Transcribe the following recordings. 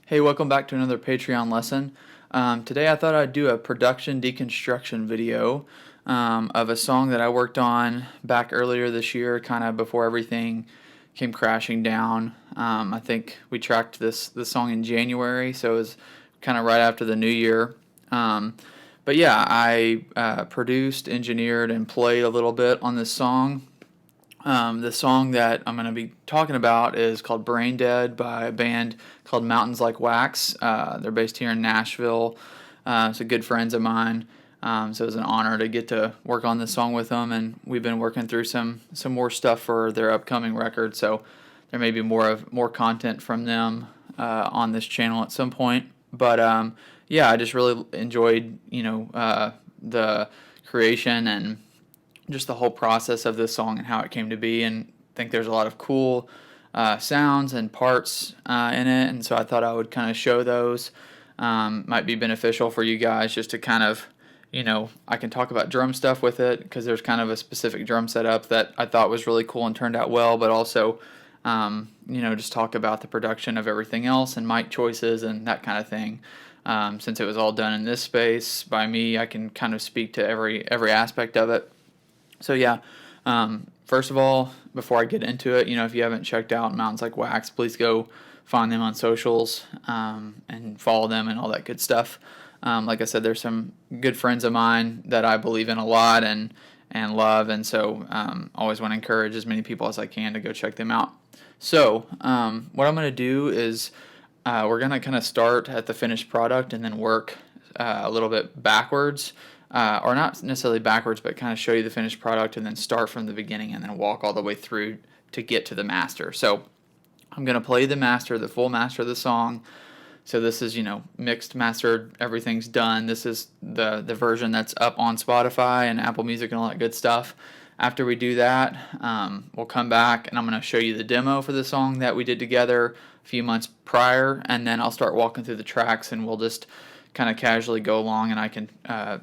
Hey, welcome back to another Patreon lesson. Today I thought I'd do a production deconstruction video of a song that I worked on back earlier this year, kind of before everything came crashing down. I think we tracked this song in January, so it was kind of right after the new year. But yeah, I produced, engineered, and played a little bit on this song. The song that I'm going to be talking about is called Braindead by a band called Mountains Like Wax. They're based here in Nashville. So good friends of mine. So it was an honor to get to work on this song with them, and we've been working through some more stuff for their upcoming record. So there may be more content from them on this channel at some point. But yeah, I just really enjoyed the creation and just the whole process of this song and how it came to be, and I think there's a lot of cool sounds and parts in it, and so I thought I would kind of show those. Might be beneficial for you guys just to kind of, I can talk about drum stuff with it because there's kind of a specific drum setup that I thought was really cool and turned out well, but also, just talk about the production of everything else and mic choices and that kind of thing. Since it was all done in this space by me, I can kind of speak to every aspect of it. So yeah, first of all, before I get into it, if you haven't checked out Mountains Like Wax, please go find them on socials and follow them and all that good stuff. Like I said, there's some good friends of mine that I believe in a lot and love, and so always want to encourage as many people as I can to go check them out. So what I'm going to do is we're going to kind of start at the finished product and then work a little bit backwards. Or not necessarily backwards, but kind of show you the finished product and then start from the beginning and then walk all the way through to get to the master. So I'm going to play the master, the full master of the song. So this is, mixed, mastered, everything's done. This is the version that's up on Spotify and Apple Music and all that good stuff. After we do that, we'll come back and I'm going to show you the demo for the song that we did together a few months prior, and then I'll start walking through the tracks and we'll just kind of casually go along, and I can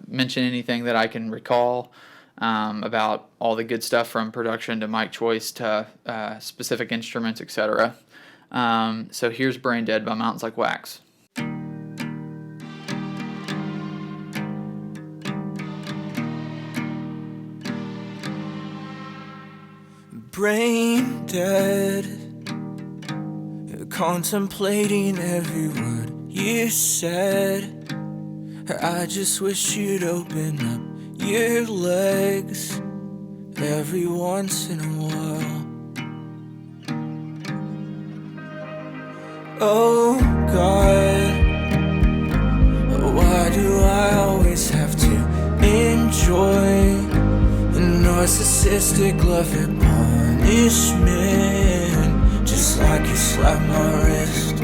mention anything that I can recall about all the good stuff from production to mic choice to specific instruments, etc. So here's Braindead by Mountains Like Wax. Brain dead, contemplating every word you said. I just wish you'd open up your legs every once in a while. Oh God, why do I always have to enjoy a narcissistic love and punishment, just like you slap my wrist?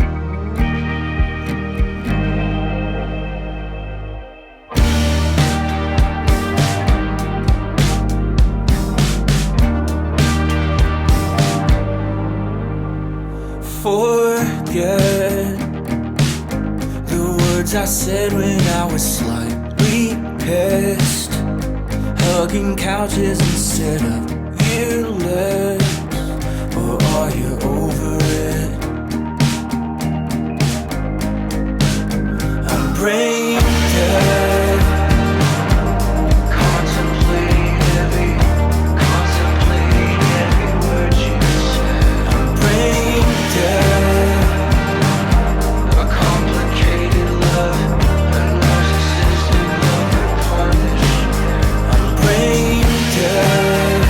Forget the words I said when I was slightly pissed, hugging couches instead of your lips. Or are you over it? I'm brain dead, contemplating every word you said. I'm brain dead, a complicated love, a narcissistic love and punishment. I'm brain dead,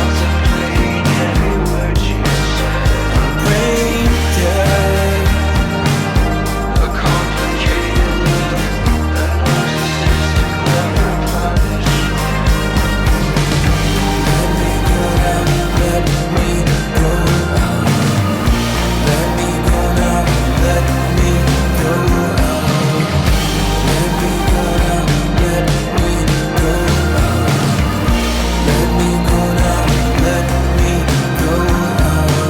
contemplating every word you said. I'm brain dead, a complicated love, a narcissistic love and punishment. Let me go now, let me go out. Let me go now, let me go out. Let me go now, let me go out. Let me go now, let me go out.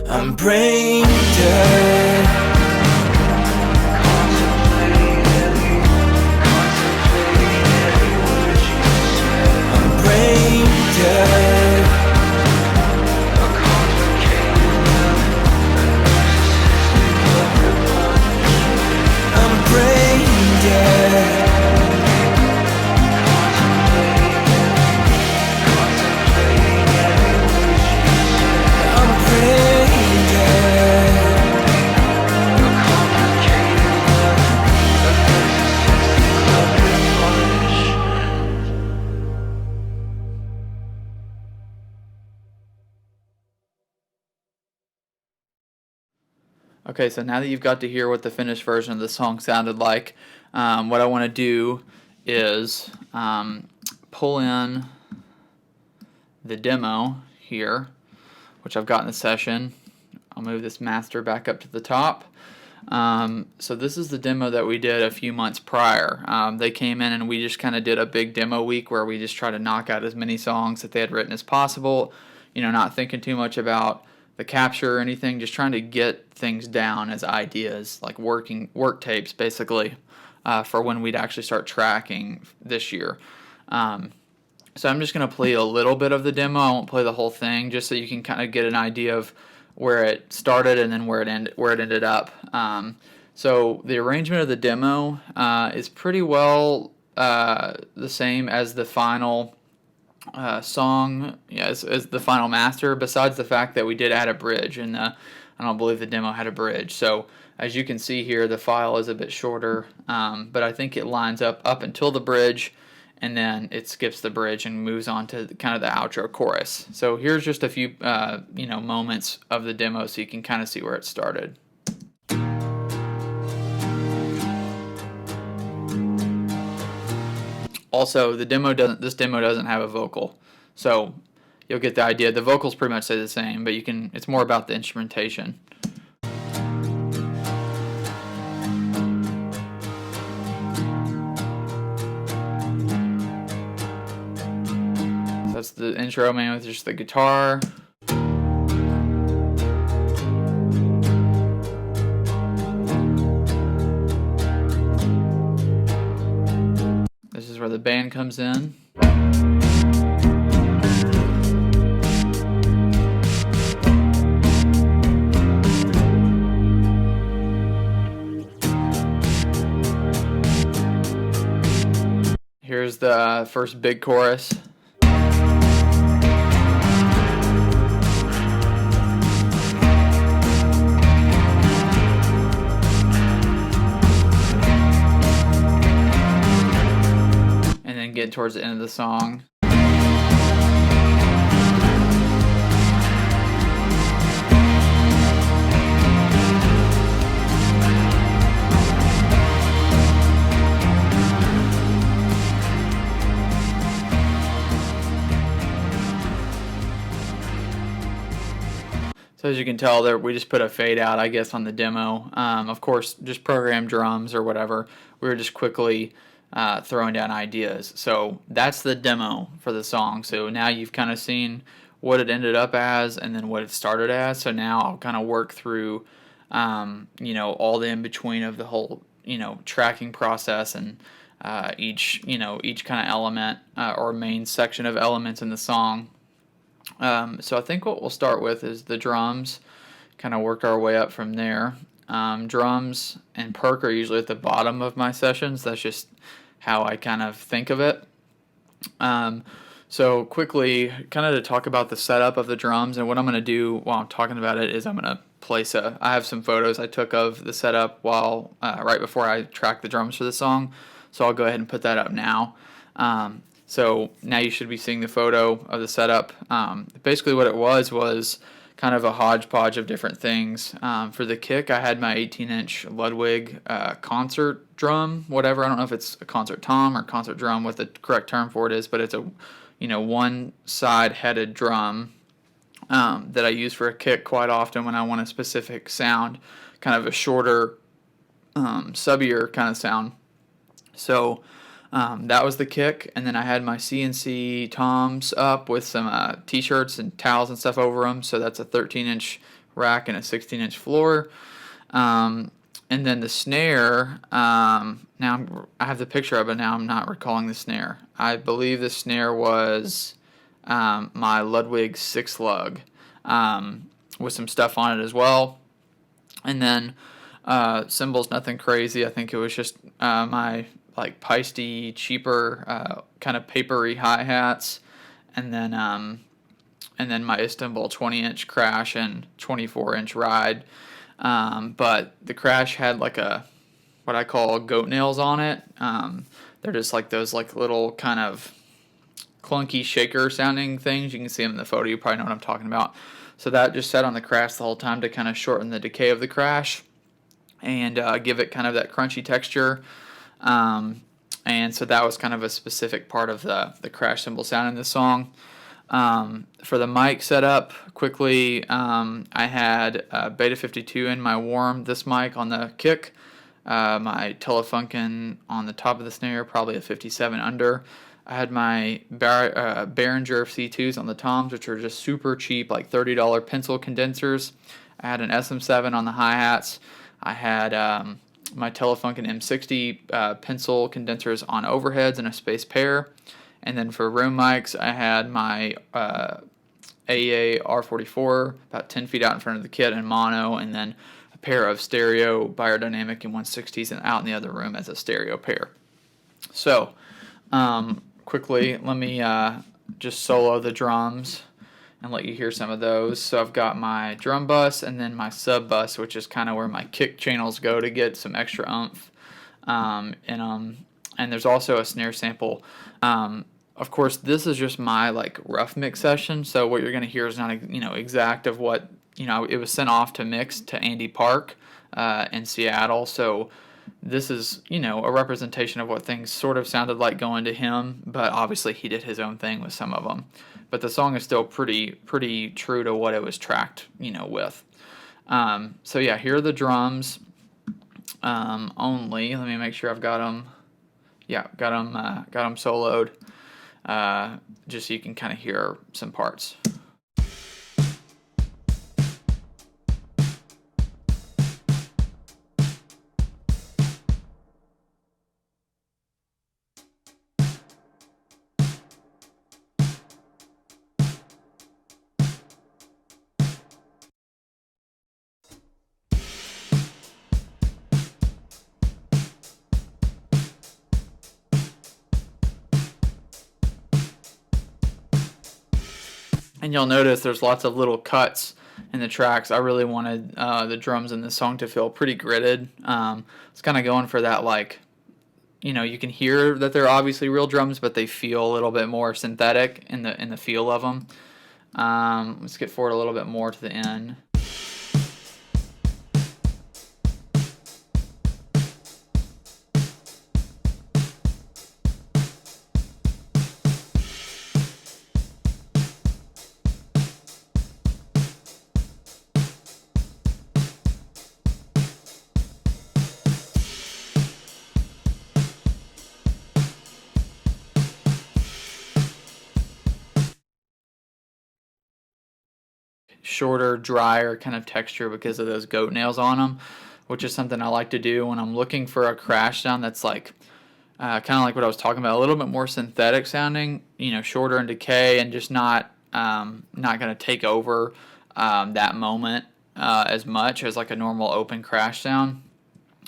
I'm brain dead, contemplating every Okay, so now that you've got to hear what the finished version of the song sounded like, what I want to do is pull in the demo here, which I've got in the session. I'll move this master back up to the top. So this is the demo that we did a few months prior. They came in and we just kind of did a big demo week where we just tried to knock out as many songs that they had written as possible, not thinking too much about the capture or anything, just trying to get things down as ideas, like work tapes basically, for when we'd actually start tracking this year. So I'm just going to play a little bit of the demo. I won't play the whole thing, just so you can kind of get an idea of where it started and then where it ended up. So the arrangement of the demo is pretty well the same as the final song, as the final master, besides the fact that we did add a bridge, and I don't believe the demo had a bridge. So as you can see here, the file is a bit shorter, but I think it lines up until the bridge, and then it skips the bridge and moves on to kind of the outro chorus. So here's just a few moments of the demo so you can kind of see where it started. Also, this demo doesn't have a vocal, so you'll get the idea. The vocals pretty much stay the same, but it's more about the instrumentation. That's the intro, man, with just the guitar. This is where the band comes in. Here's the first big chorus. Get towards the end of the song. So as you can tell there, we just put a fade out, I guess, on the demo. Of course, just program drums or whatever. We were just quickly throwing down ideas. So that's the demo for the song. So now you've kind of seen what it ended up as and then what it started as. So now I'll kind of work through, all the in-between of the whole, tracking process and each kind of element or main section of elements in the song. So I think what we'll start with is the drums, kind of work our way up from there. Drums and perc are usually at the bottom of my sessions. That's just how I kind of think of it. So quickly, kind of to talk about the setup of the drums, and what I'm going to do while I'm talking about it is I'm going to place I have some photos I took of the setup while right before I tracked the drums for the song. So I'll go ahead and put that up now. So now you should be seeing the photo of the setup. Basically what it was kind of a hodgepodge of different things. For the kick, I had my 18-inch Ludwig concert drum, whatever. I don't know if it's a concert tom or concert drum, what the correct term for it is, but it's a one-side headed drum that I use for a kick quite often when I want a specific sound, kind of a shorter, subbier kind of sound. So that was the kick, and then I had my CNC toms up with some t-shirts and towels and stuff over them, so that's a 13-inch rack and a 16-inch floor. And then the snare, now I have the picture of it now, I'm not recalling the snare. I believe the snare was my Ludwig 6-lug with some stuff on it as well. And then cymbals, nothing crazy. I think it was just my Peisty, cheaper, kind of papery hi-hats, and then my Istanbul 20-inch crash and 24-inch ride. But the crash had what I call goat nails on it. They're just like those little kind of clunky shaker sounding things. You can see them in the photo. You probably know what I'm talking about. So that just sat on the crash the whole time to kind of shorten the decay of the crash and give it kind of that crunchy texture. And so that was kind of a specific part of the crash cymbal sound in this song. For the mic setup, quickly, I had Beta 52 in my warm, this mic on the kick, my Telefunken on the top of the snare, probably a 57 under. I had my Behringer C2s on the toms, which are just super cheap, like $30 pencil condensers. I had an SM7 on the hi-hats. I had my Telefunken M60 pencil condensers on overheads in a space pair. And then for room mics, I had my AEA R44 about 10 feet out in front of the kit in mono, and then a pair of stereo biodynamic in 160s and out in the other room as a stereo pair. So quickly, let me just solo the drums and let you hear some of those. So I've got my drum bus and then my sub bus, which is kind of where my kick channels go to get some extra oomph in them. And there's also a snare sample. Of course, this is just my like rough mix session, so what you're going to hear is not exact of what it was sent off to mix to Andy Park in Seattle. So this is a representation of what things sort of sounded like going to him, but obviously he did his own thing with some of them. But the song is still pretty true to what it was tracked with. So yeah, here are the drums only. Let me make sure I've got them. Yeah, got them soloed. Just so you can kind of hear some parts. And you'll notice there's lots of little cuts in the tracks. I really wanted the drums in this song to feel pretty gritted. It's kind of going for that, like, you can hear that they're obviously real drums, but they feel a little bit more synthetic in the feel of them. Let's get forward a little bit more to the end. Shorter, drier kind of texture because of those goat nails on them, which is something I like to do when I'm looking for a crash sound that's like kind of like what I was talking about, a little bit more synthetic sounding, shorter in decay and just not going to take over that moment as much as like a normal open crash sound.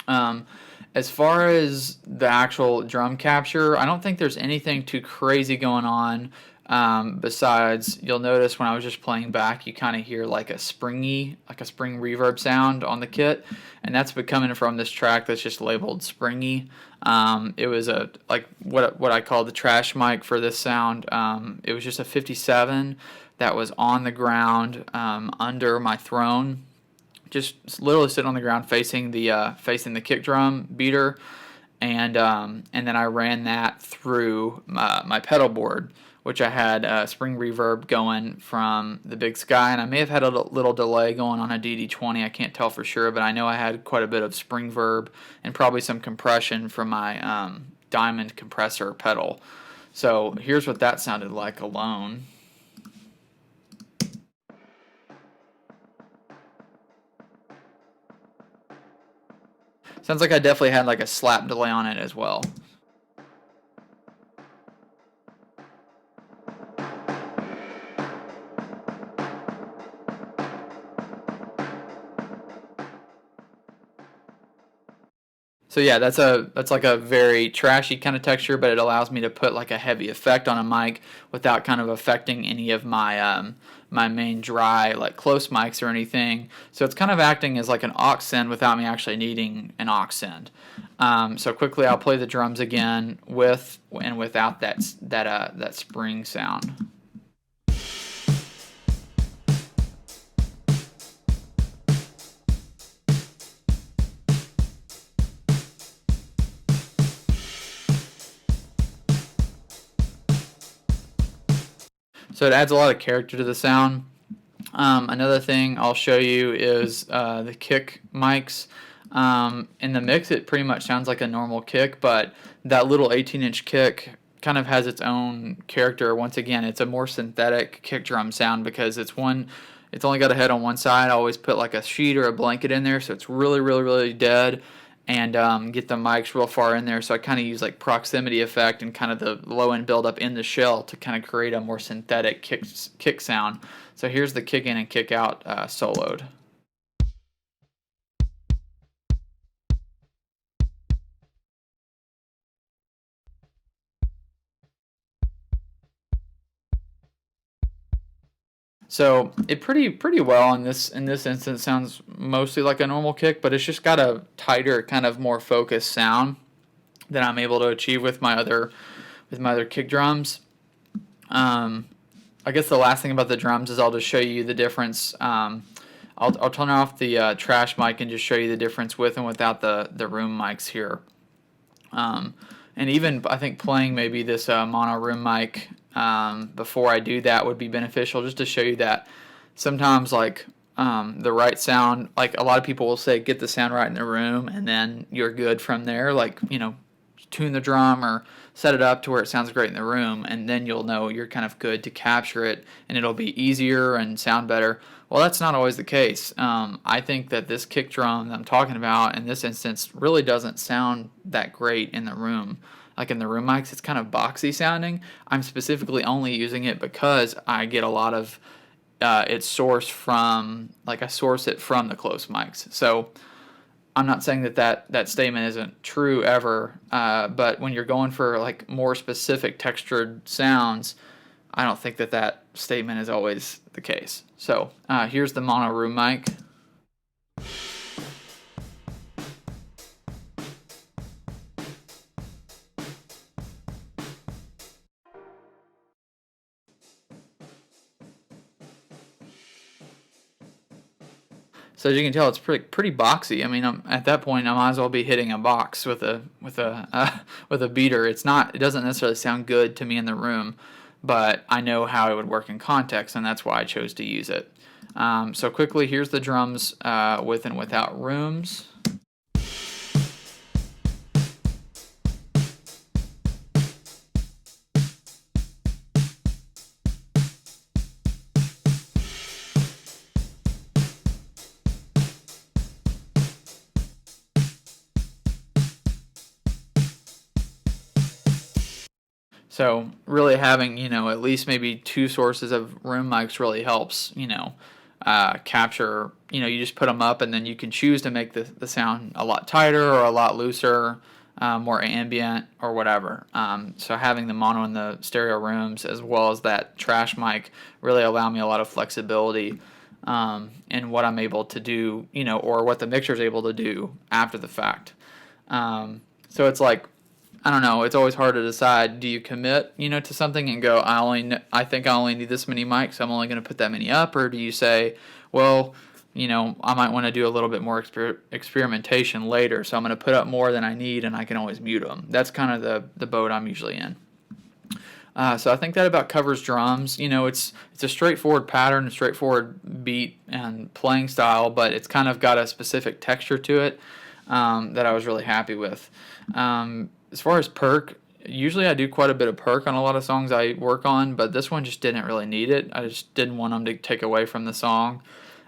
As far as the actual drum capture, I don't think there's anything too crazy going on. Besides, you'll notice when I was just playing back, you kind of hear like a spring reverb sound on the kit, and that's coming from this track that's just labeled springy. It was what I call the trash mic for this sound. It was just a 57 that was on the ground under my throne, just literally sitting on the ground facing the kick drum beater, and then I ran that through my pedal board, which I had spring reverb going from the Big Sky, and I may have had a little delay going on a DD20. I can't tell for sure, but I know I had quite a bit of spring verb and probably some compression from my diamond compressor pedal. So here's what that sounded like alone. Sounds like I definitely had like a slap delay on it as well. So yeah, that's like a very trashy kind of texture, but it allows me to put like a heavy effect on a mic without kind of affecting any of my my main dry like close mics or anything. So it's kind of acting as like an aux send without me actually needing an aux send. So quickly I'll play the drums again with and without that spring sound. So it adds a lot of character to the sound. Another thing I'll show you is the kick mics. In the mix, it pretty much sounds like a normal kick, but that little 18-inch kick kind of has its own character. Once again, it's a more synthetic kick drum sound because it's only got a head on one side. I always put like a sheet or a blanket in there, so it's really, really, really dead, and get the mics real far in there. So I kind of use like proximity effect and kind of the low end buildup in the shell to kind of create a more synthetic kick sound. So here's the kick in and kick out soloed. So it pretty well in this instance sounds mostly like a normal kick, but it's just got a tighter kind of more focused sound that I'm able to achieve with my other kick drums. Um, I guess the last thing about the drums is I'll just show you the difference. I'll turn off the trash mic and just show you the difference with and without the room mics here. And even I think playing maybe this mono room mic before I do that would be beneficial, just to show you that sometimes like the right sound, like a lot of people will say get the sound right in the room and then you're good from there, like tune the drum or set it up to where it sounds great in the room, and then you'll know you're kind of good to capture it and it'll be easier and sound better. Well, that's not always the case. I think that this kick drum that I'm talking about in this instance really doesn't sound that great in the room. Like in the room mics, it's kind of boxy sounding. I'm specifically only using it because I get a lot of it's sourced from, like I source it from the close mics. So I'm not saying that statement isn't true ever, but when you're going for like more specific textured sounds, I don't think that statement is always the case. So here's the mono room mic. So as you can tell, it's pretty boxy. I mean, at that point, I might as well be hitting a box with a with a beater. It doesn't necessarily sound good to me in the room, but I know how it would work in context, and that's why I chose to use it. So quickly, here's the drums with and without rooms. So really having, at least maybe two sources of room mics really helps, capture, you just put them up and then you can choose to make the sound a lot tighter or a lot looser, more ambient or whatever. So having the mono in the stereo rooms as well as that trash mic really allow me a lot of flexibility in what I'm able to do, or what the mixer is able to do after the fact. So it's like, I don't know. It's always hard to decide. Do you commit, to something and go, I think I only need this many mics. I'm only going to put that many up, or do you say, well, I might want to do a little bit more experimentation later, so I'm going to put up more than I need, and I can always mute them. That's kind of the boat I'm usually in. So I think that about covers drums. It's a straightforward pattern, a straightforward beat and playing style, but it's kind of got a specific texture to it that I was really happy with. As far as perk, usually I do quite a bit of perk on a lot of songs I work on, but this one just didn't really need it. I just didn't want them to take away from the song.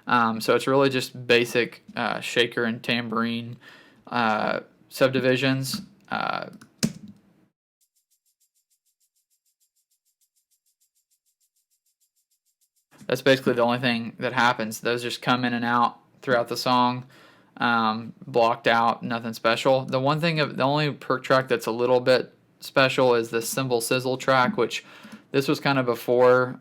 So it's really just basic shaker and tambourine subdivisions. That's basically the only thing that happens. Those just come in and out throughout the song. blocked out, nothing special. The only perk track that's a little bit special is the cymbal sizzle track, which this was kind of before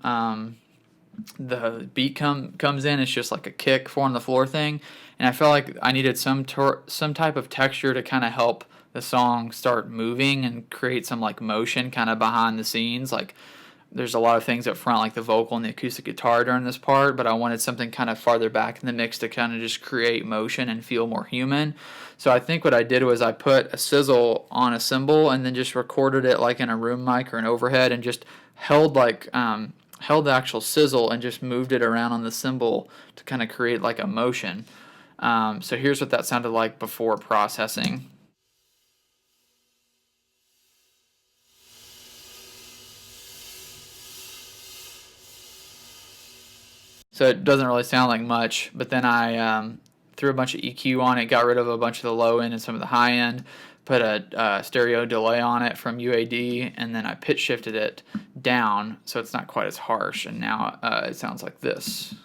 the beat comes in. It's just like a kick, four on the floor thing, and I felt like I needed some type of texture to kind of help the song start moving and create some like motion kind of behind the scenes. Like there's a lot of things up front, like the vocal and the acoustic guitar during this part, but I wanted something kind of farther back in the mix to kind of just create motion and feel more human. So I think what I did was I put a sizzle on a cymbal and then just recorded it like in a room mic or an overhead, and just held the actual sizzle and just moved it around on the cymbal to kind of create like a motion. So here's what that sounded like before processing. So it doesn't really sound like much, but then I threw a bunch of EQ on it, got rid of a bunch of the low end and some of the high end, put a stereo delay on it from UAD, and then I pitch shifted it down so it's not quite as harsh, and now it sounds like this.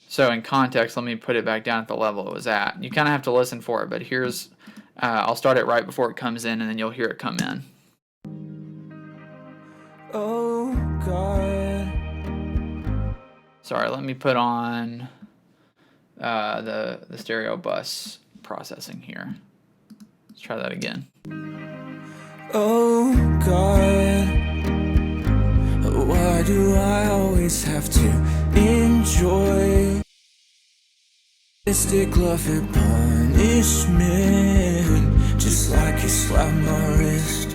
So in context, let me put it back down at the level it was at. You kind of have to listen for it, but here's, I'll start it right before it comes in, and then you'll hear it come in. Oh God. Sorry, let me put on the stereo bus processing here. Let's try that again. Oh God, why do I always have to enjoy mystic love and punishment, just like you slap my wrist?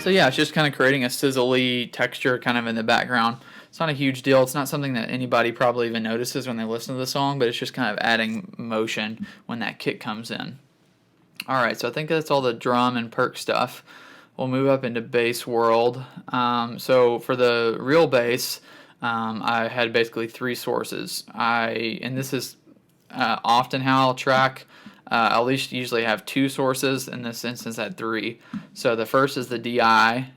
So yeah, it's just kind of creating a sizzly texture kind of in the background. It's not a huge deal. It's not something that anybody probably even notices when they listen to the song, but it's just kind of adding motion when that kick comes in. All right, so I think that's all the drum and perk stuff. We'll move up into bass world. So for the real bass, I had basically three sources. And this is often how I'll track. I at least usually have two sources. In this instance, I had three. So the first is the DI,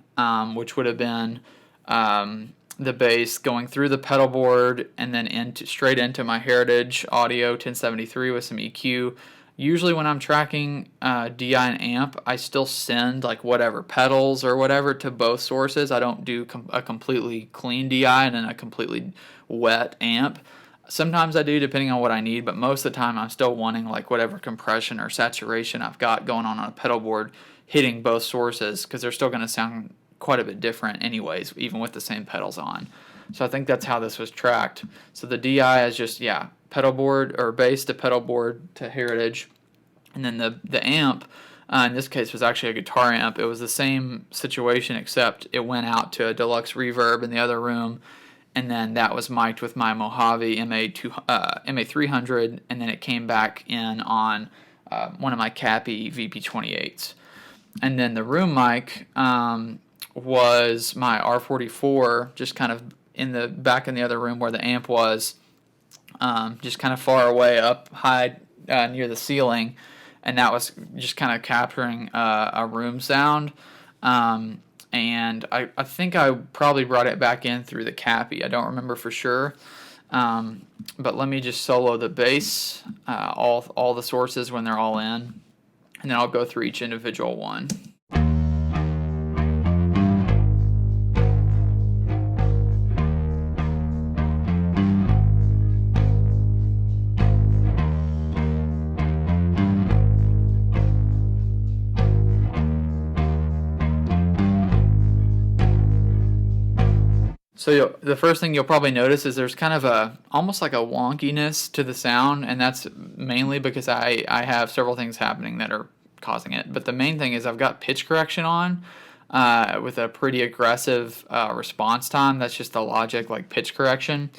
which would have been the bass going through the pedal board and then straight into my Heritage Audio 1073 with some EQ. Usually when I'm tracking DI and amp, I still send like whatever pedals or whatever to both sources. I don't do a completely clean DI and then a completely wet amp. Sometimes I do, depending on what I need, but most of the time I'm still wanting like whatever compression or saturation I've got going on a pedal board hitting both sources, because they're still going to sound quite a bit different anyways, even with the same pedals on. So I think that's how this was tracked. So the DI is just, yeah, pedal board or bass to pedal board to Heritage. And then the amp, in this case, was actually a guitar amp. It was the same situation, except it went out to a deluxe reverb in the other room, and then that was mic'd with my Mojave MA300, and then it came back in on one of my Cappy VP28s. And then the room mic was my R44, just kind of in the back in the other room where the amp was, just kind of far away up high near the ceiling, and that was just kind of capturing a room sound. And I think I probably brought it back in through the Cappy. I don't remember for sure. But let me just solo the bass, all the sources when they're all in, and then I'll go through each individual one. So the first thing you'll probably notice is there's kind of almost like a wonkiness to the sound, and that's mainly because I have several things happening that are causing it. But the main thing is I've got pitch correction on with a pretty aggressive response time. That's just the logic, like pitch correction.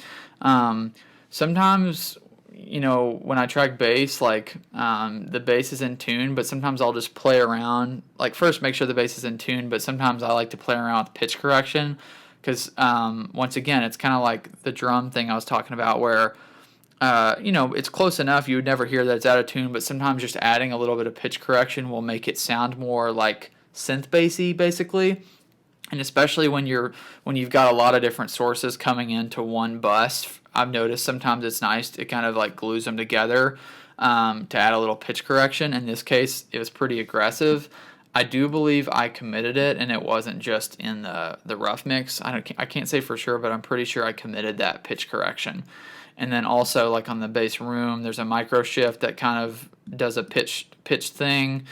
Sometimes, when I track bass, like the bass is in tune, but sometimes I'll just play around. Like first make sure the bass is in tune, but sometimes I like to play around with pitch correction. Because, once again, it's kind of like the drum thing I was talking about where, it's close enough. You would never hear that it's out of tune, but sometimes just adding a little bit of pitch correction will make it sound more like synth bassy basically. And especially when you've got a lot of different sources coming into one bus, I've noticed sometimes it's nice, it kind of like glues them together, to add a little pitch correction. In this case, it was pretty aggressive. I do believe I committed it, and it wasn't just in the rough mix. I can't say for sure, but I'm pretty sure I committed that pitch correction. And then also, like on the bass room, there's a micro shift that kind of does a pitch thing.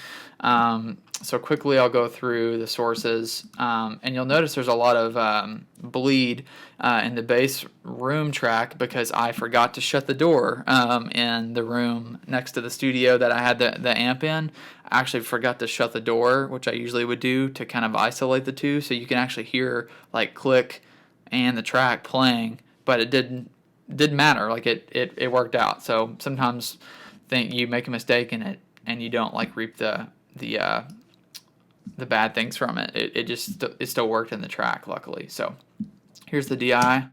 So quickly I'll go through the sources, and you'll notice there's a lot of bleed in the bass room track because I forgot to shut the door in the room next to the studio that I had the amp in. I actually forgot to shut the door, which I usually would do to kind of isolate the two, so you can actually hear like click and the track playing, but it didn't matter. Like it worked out. So sometimes think you make a mistake in it and you don't like reap the bad things from it. It still worked in the track, luckily. So here's the DI.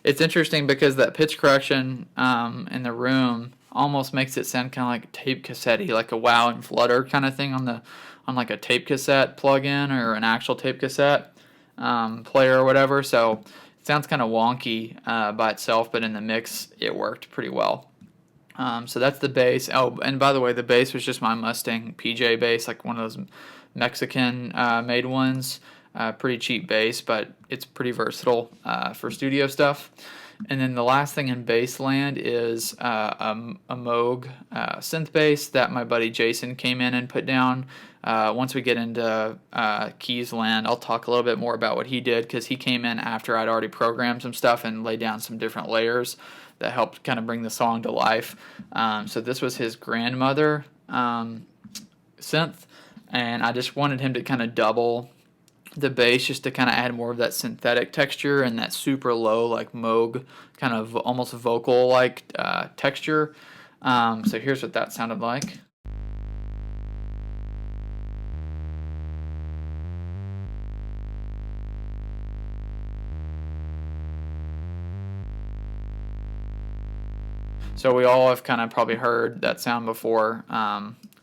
It's interesting because that pitch correction in the room almost makes it sound kind of like tape cassette-y, like a wow and flutter kind of thing on like a tape cassette plug-in or an actual tape cassette player or whatever. So it sounds kind of wonky by itself, but in the mix it worked pretty well. So that's the bass. Oh, and by the way, the bass was just my Mustang PJ bass, like one of those Mexican made ones. Pretty cheap bass, but it's pretty versatile for studio stuff. And then the last thing in bass land is a Moog synth bass that my buddy Jason came in and put down. Once we get into keys land, I'll talk a little bit more about what he did because he came in after I'd already programmed some stuff and laid down some different layers that helped kind of bring the song to life. So this was his grandmother synth, and I just wanted him to kind of double the bass just to kind of add more of that synthetic texture and that super low like Moog kind of almost vocal like texture. So here's what that sounded like. So we all have kind of probably heard that sound before.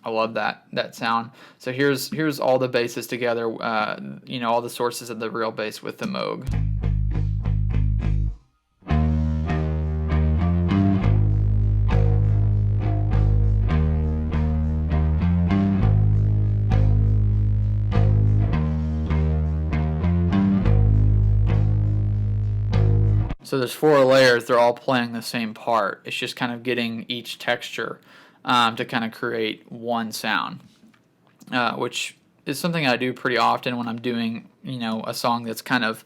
I love that sound. So here's all the basses together, all the sources of the real bass with the Moog. So there's 4 layers, they're all playing the same part. It's just kind of getting each texture to kind of create one sound, which is something I do pretty often when I'm doing, a song that's kind of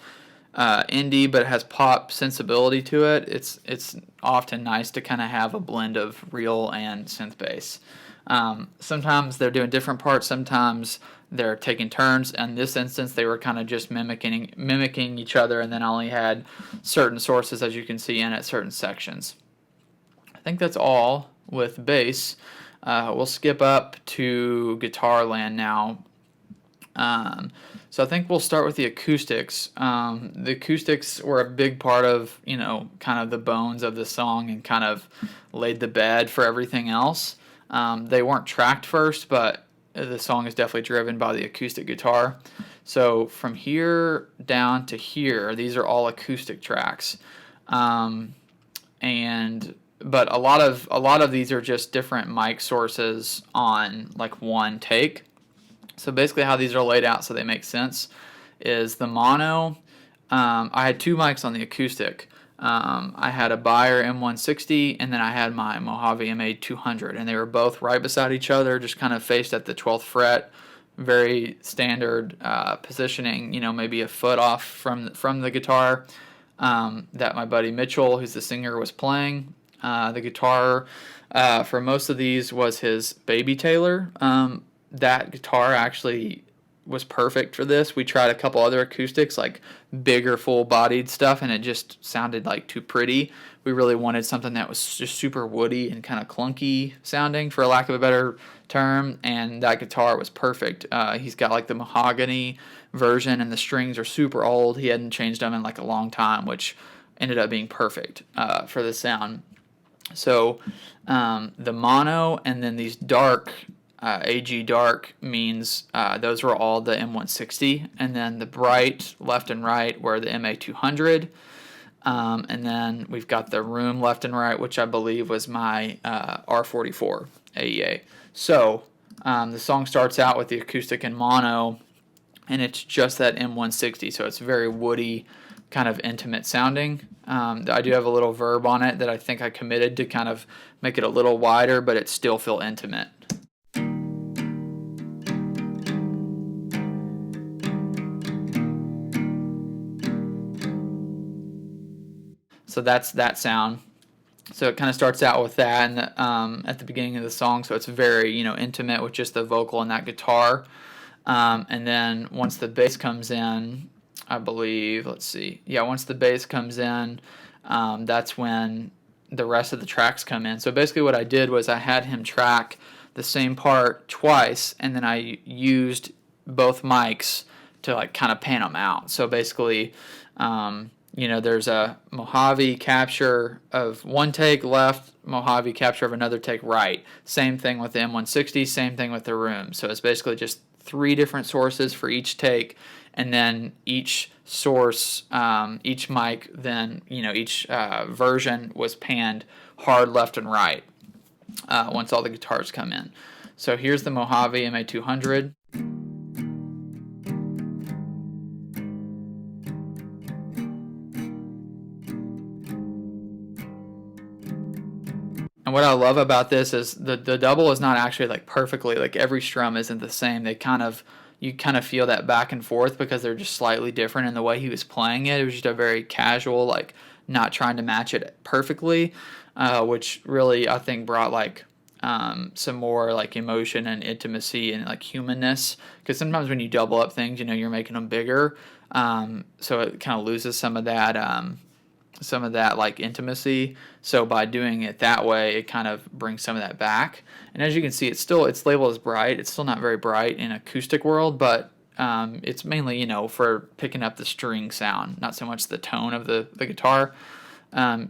indie but it has pop sensibility to it. It's often nice to kind of have a blend of real and synth bass. Sometimes they're doing different parts, sometimes they're taking turns. In this instance, they were kind of just mimicking each other, and then I only had certain sources, as you can see, in at certain sections. I think that's all with bass. We'll skip up to guitar land now. So I think we'll start with the acoustics. The acoustics were a big part of, kind of the bones of the song and kind of laid the bed for everything else. They weren't tracked first, but the song is definitely driven by the acoustic guitar. So from here down to here, these are all acoustic tracks. But a lot of these are just different mic sources on like one take. So basically how these are laid out so they make sense is the mono. I had 2 mics on the acoustic. I had a Beyer M160 and then I had my Mojave MA200, and they were both right beside each other, just kind of faced at the 12th fret. Very standard positioning, maybe a foot off from the guitar that my buddy Mitchell, who's the singer, was playing. The guitar for most of these was his Baby Taylor. That guitar actually was perfect for this. We tried a couple other acoustics, like bigger, full-bodied stuff, and it just sounded like too pretty. We really wanted something that was just super woody and kind of clunky sounding, for lack of a better term, and that guitar was perfect. He's got like the mahogany version, and the strings are super old. He hadn't changed them in like a long time, which ended up being perfect for the sound. So the mono and then these dark, AG dark means those were all the M160, and then the bright left and right were the MA200, and then we've got the room left and right, which I believe was my R44 AEA. So the song starts out with the acoustic and mono, and it's just that M160, so it's very woody, kind of intimate sounding. I do have a little verb on it that I think I committed to kind of make it a little wider, but it still feel intimate. So that's that sound. So it kind of starts out with that, and at the beginning of the song, so it's very, intimate with just the vocal and that guitar. And then once the bass comes in, I believe, once the bass comes in, that's when the rest of the tracks come in. So basically what I did was I had him track the same part twice, and then I used both mics to like kind of pan them out. So basically, there's a Mojave capture of one take left, Mojave capture of another take right. Same thing with the M160, same thing with the room. So it's basically just 3 different sources for each take, and then each source, each mic, then each version was panned hard left and right once all the guitars come in. So here's the Mojave MA200. And what I love about this is the double is not actually like perfectly, like every strum isn't the same. You kind of feel that back and forth because they're just slightly different in the way he was playing it. It was just a very casual, like not trying to match it perfectly, which really I think brought like some more like emotion and intimacy and like humanness. Because sometimes when you double up things, you're making them bigger, so it kind of loses some of that like intimacy. So by doing it that way, it kind of brings some of that back. And as you can see, it's labeled as bright. It's still not very bright in acoustic world, but it's mainly for picking up the string sound, not so much the tone of the guitar.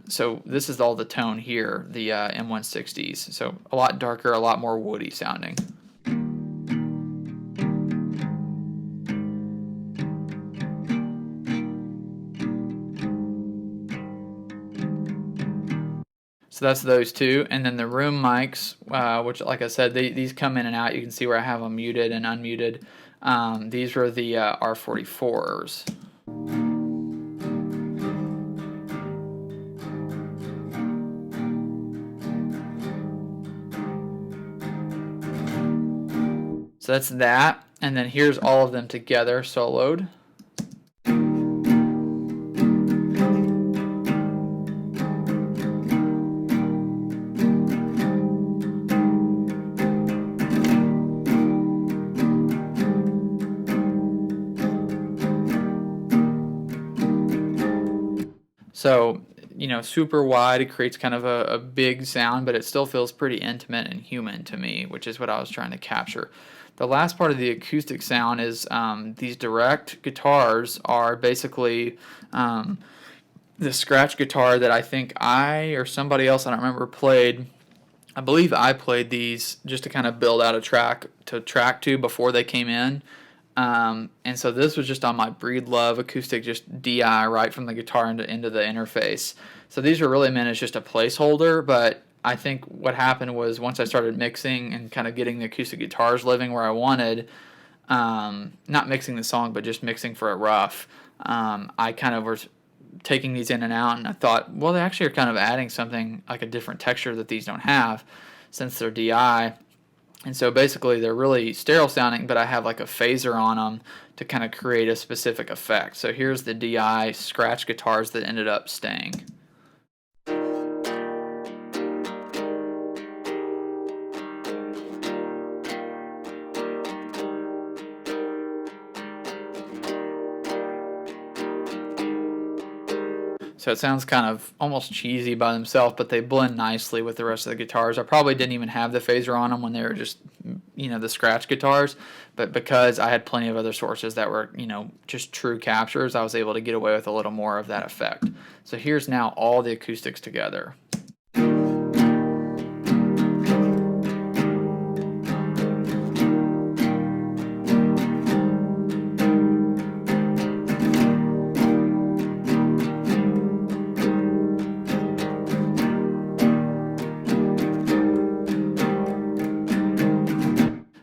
So this is all the tone here, the M160s. So a lot darker, a lot more woody sounding. So that's those two, and then the room mics, which, like I said, these come in and out. You can see where I have them muted and unmuted. These were the R44s. So that's that, and then here's all of them together soloed. So, super wide, it creates kind of a big sound, but it still feels pretty intimate and human to me, which is what I was trying to capture. The last part of the acoustic sound is these direct guitars are basically the scratch guitar that I think I or somebody else, I don't remember, played. I believe I played these just to kind of build out a track to before they came in. And so this was just on my Breed Love acoustic, just DI right from the guitar into the interface. So these were really meant as just a placeholder, but I think what happened was once I started mixing and kind of getting the acoustic guitars living where I wanted, not mixing the song, but just mixing for a rough, I kind of was taking these in and out, and I thought, well, they actually are kind of adding something like a different texture that these don't have since they're DI. And so basically they're really sterile sounding, but I have like a phaser on them to kind of create a specific effect. So here's the DI scratch guitars that ended up staying. So it sounds kind of almost cheesy by themselves, but they blend nicely with the rest of the guitars. I probably didn't even have the phaser on them when they were just, the scratch guitars, but because I had plenty of other sources that were, just true captures, I was able to get away with a little more of that effect. So here's now all the acoustics together.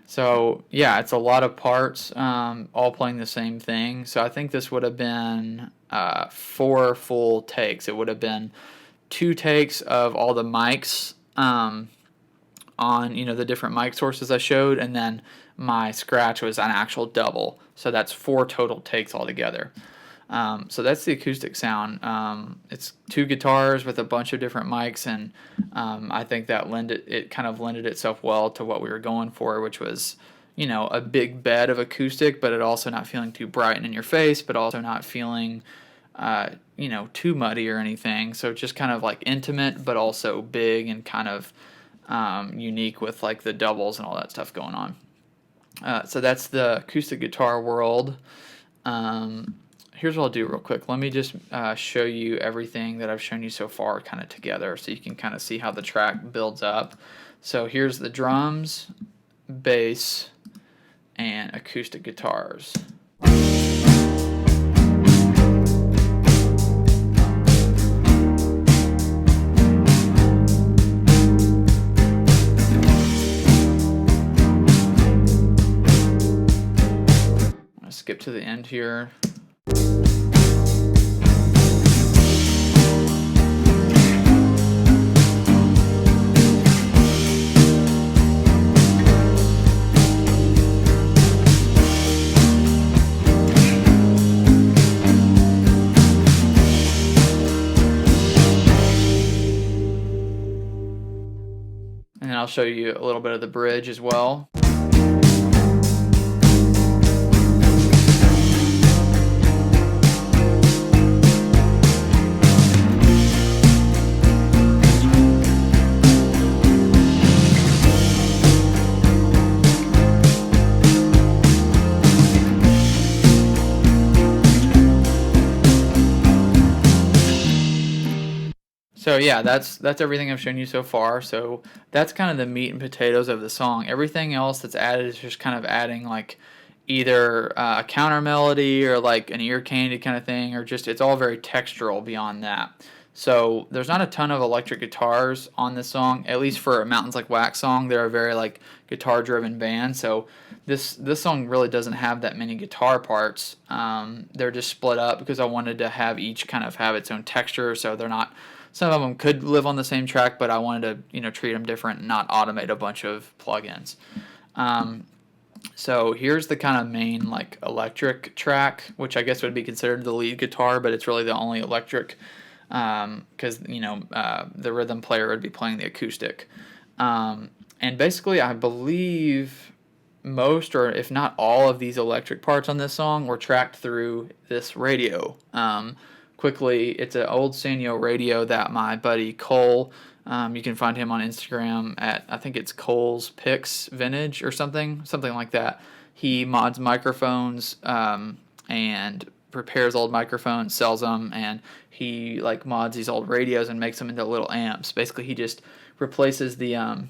So yeah, it's a lot of parts, all playing the same thing. So I think this would have been 4 full takes. It would have been 2 takes of all the mics on the different mic sources I showed, and then my scratch was an actual double. So that's 4 total takes altogether. So that's the acoustic sound. It's 2 guitars with a bunch of different mics, and I think that it kind of lended itself well to what we were going for, which was, a big bed of acoustic, but it also not feeling too bright and in your face, but also not feeling, too muddy or anything. So just kind of like intimate, but also big and kind of unique with like the doubles and all that stuff going on. So that's the acoustic guitar world. Here's what I'll do real quick. Let me just show you everything that I've shown you so far kind of together so you can kind of see how the track builds up. So here's the drums, bass, and acoustic guitars. I'm going to skip to the end here. And then I'll show you a little bit of the bridge as well. So yeah, that's everything I've shown you so far. So that's kind of the meat and potatoes of the song. Everything else that's added is just kind of adding like either a counter melody or like an ear candy kind of thing, or just it's all very textural beyond that. So there's not a ton of electric guitars on this song, at least for a Mountains Like Wax song. They're a very like guitar driven band. So this song really doesn't have that many guitar parts. They're just split up because I wanted to have each kind of have its own texture. So they're not. Some of them could live on the same track, but I wanted to, treat them different and not automate a bunch of plugins. So here's the kind of main like electric track, which I guess would be considered the lead guitar, but it's really the only electric because the rhythm player would be playing the acoustic. And basically, I believe most, or if not all, of these electric parts on this song were tracked through this radio. Quickly, it's an old Sanyo radio that my buddy Cole, you can find him on Instagram at, I think it's Cole's Picks Vintage or something like that. He mods microphones and repairs old microphones, sells them, and he like mods these old radios and makes them into little amps. Basically, he just replaces the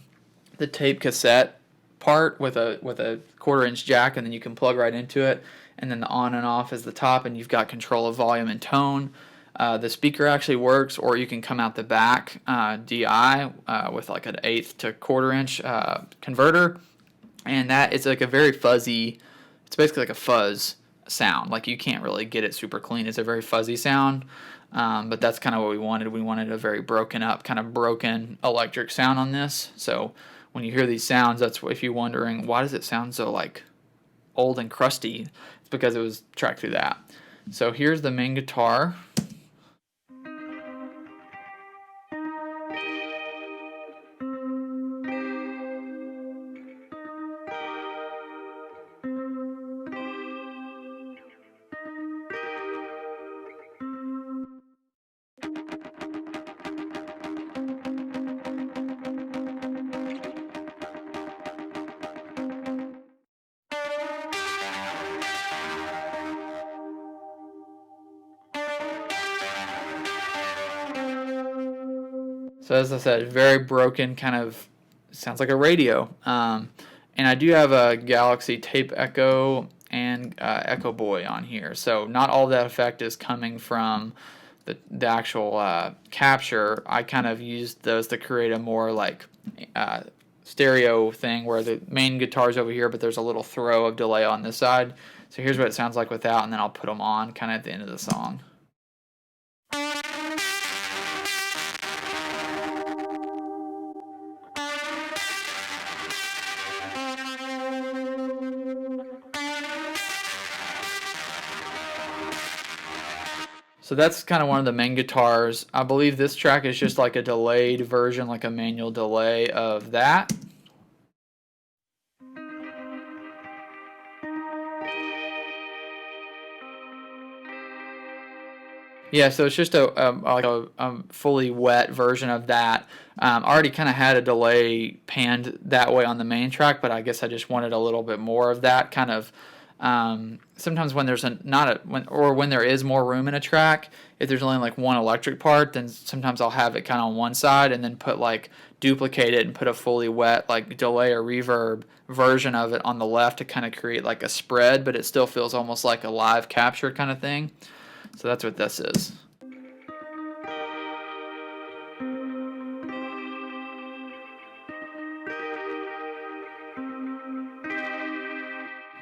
tape cassette part with a 1/4-inch jack, and then you can plug right into it. And then the on and off is the top, and you've got control of volume and tone. The speaker actually works, or you can come out the back DI with like an 1/8 to 1/4-inch converter, and that it's like a very fuzzy. It's basically like a fuzz sound. Like you can't really get it super clean. It's a very fuzzy sound, but that's kind of what we wanted. We wanted a very broken up, kind of broken electric sound on this. So when you hear these sounds, that's if you're wondering why does it sound so like old and crusty, it's because it was tracked through that. So here's the main guitar. So as I said, very broken, kind of sounds like a radio. And I do have a Galaxy Tape Echo and Echo Boy on here. So not all that effect is coming from the actual capture. I kind of used those to create a more like stereo thing where the main guitar's over here, but there's a little throw of delay on this side. So here's what it sounds like without, and then I'll put them on kind of at the end of the song. So that's kind of one of the main guitars. I believe this track is just like a delayed version, like a manual delay of that. Yeah, so it's just a fully wet version of that. I already kind of had a delay panned that way on the main track, but I guess I just wanted a little bit more of that kind of. Sometimes when there's when there is more room in a track, if there's only like one electric part, then sometimes I'll have it kind of on one side and then duplicate it and put a fully wet like delay or reverb version of it on the left to kind of create like a spread, but it still feels almost like a live capture kind of thing. So that's what this is.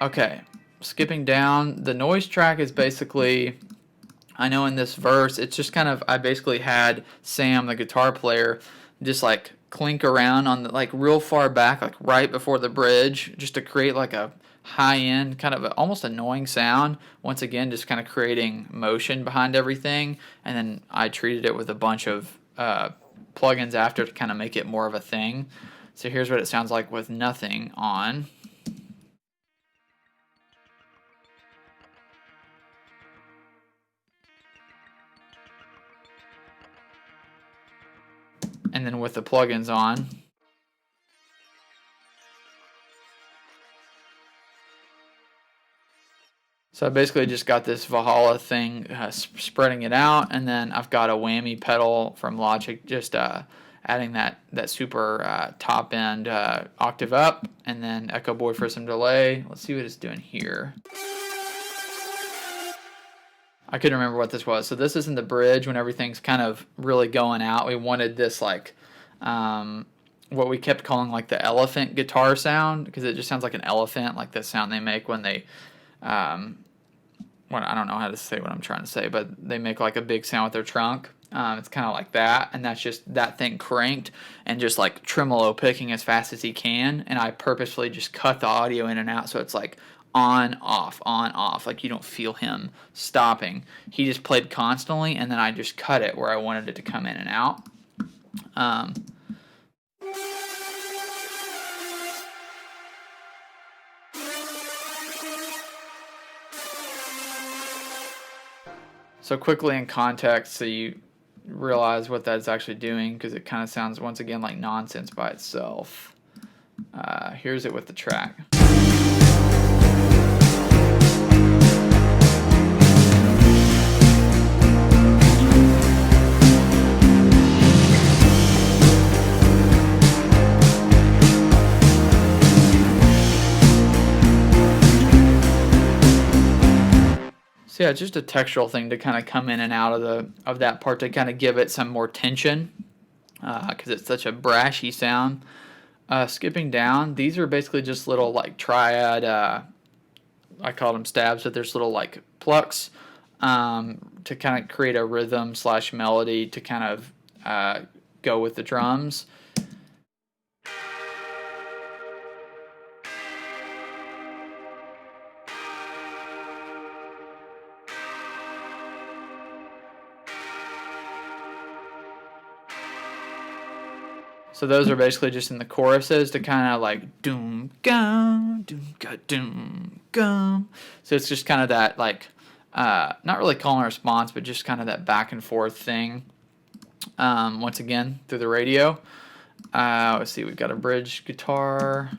Okay, skipping down, the noise track is basically, I know in this verse, it's just kind of, I basically had Sam, the guitar player, just like clink around on the, like real far back, like right before the bridge, just to create like a high end, kind of almost annoying sound. Once again, just kind of creating motion behind everything. And then I treated it with a bunch of plugins after to kind of make it more of a thing. So here's what it sounds like with nothing on. And then with the plugins on. So I basically just got this Valhalla thing, spreading it out, and then I've got a whammy pedal from Logic, just adding that super top end octave up, and then Echo Boy for some delay. Let's see what it's doing here. I couldn't remember what this was. So this is in the bridge when everything's kind of really going out. We wanted this like what we kept calling like the elephant guitar sound, because it just sounds like an elephant, like the sound they make when they I don't know how to say what I'm trying to say, but they make like a big sound with their trunk. It's kind of like that, and that's just that thing cranked and just like tremolo picking as fast as he can, and I purposefully just cut the audio in and out so it's like on, off, like you don't feel him stopping. He just played constantly, and then I just cut it where I wanted it to come in and out. So quickly in context, so you realize what that's actually doing, because it kind of sounds once again like nonsense by itself. Here's it with the track. So yeah, it's just a textural thing to kind of come in and out of that part to kind of give it some more tension, because it's such a brashy sound. Skipping down, these are basically just little like triad, I call them stabs, but there's little like plucks to kind of create a rhythm / melody to kind of go with the drums. So those are basically just in the choruses to kind of like doom gum doom ga doom gum. So it's just kind of that like not really call and response, but just kind of that back and forth thing. Once again through the radio. Let's see, we've got a bridge guitar.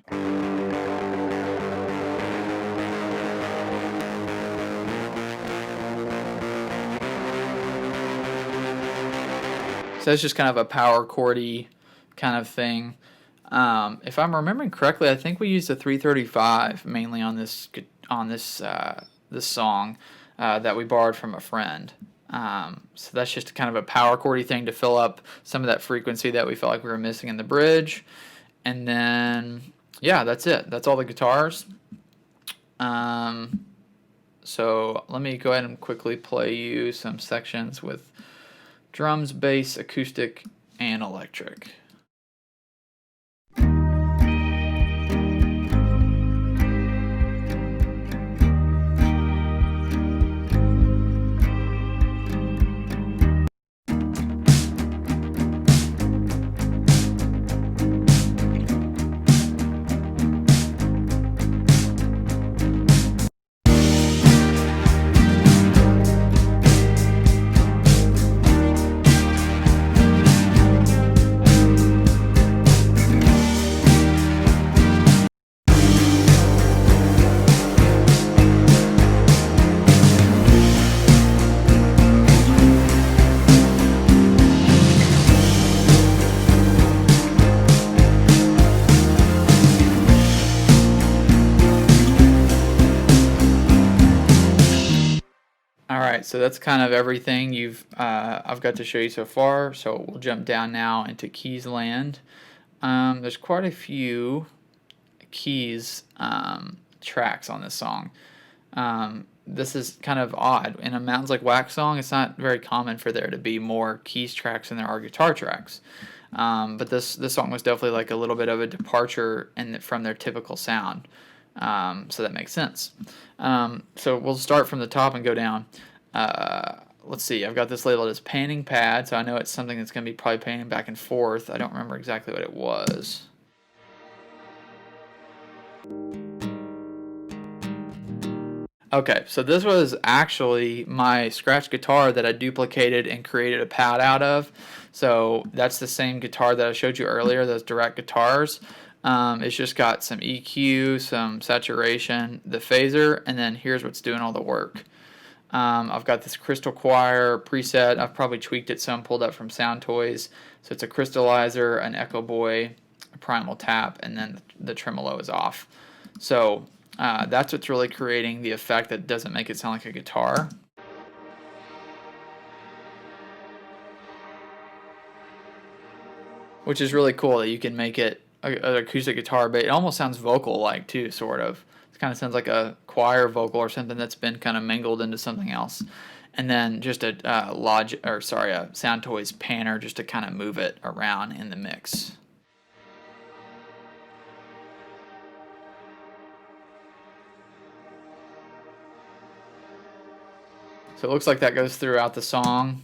So that's just kind of a power chordy kind of thing. If I'm remembering correctly, I think we used a 335 mainly on this song that we borrowed from a friend. So that's just kind of a power chordy thing to fill up some of that frequency that we felt like we were missing in the bridge. And then, yeah, that's it. That's all the guitars. So let me go ahead and quickly play you some sections with drums, bass, acoustic, and electric. All right, so that's kind of everything I've got to show you so far. So we'll jump down now into keys land. There's quite a few keys tracks on this song. This is kind of odd. In a Mountains Like Wax song, it's not very common for there to be more keys tracks than there are guitar tracks. But this song was definitely like a little bit of a departure from their typical sound. So that makes sense. So we'll start from the top and go down. Let's see, I've got this labeled as panning pad, so I know it's something that's going to be probably panning back and forth. I don't remember exactly what it was. Okay, so this was actually my scratch guitar that I duplicated and created a pad out of. So that's the same guitar that I showed you earlier, those direct guitars. It's just got some EQ, some saturation, the phaser, and then here's what's doing all the work. I've got this Crystal Choir preset. I've probably tweaked it some, pulled up from Sound Toys. So it's a crystallizer, an Echo Boy, a primal tap, and then the tremolo is off. So that's what's really creating the effect that doesn't make it sound like a guitar. Which is really cool that you can make it an acoustic guitar, but it almost sounds vocal-like too, sort of. It kind of sounds like a choir vocal or something that's been kind of mingled into something else. And then just a Sound Toys panner just to kind of move it around in the mix. So it looks like that goes throughout the song.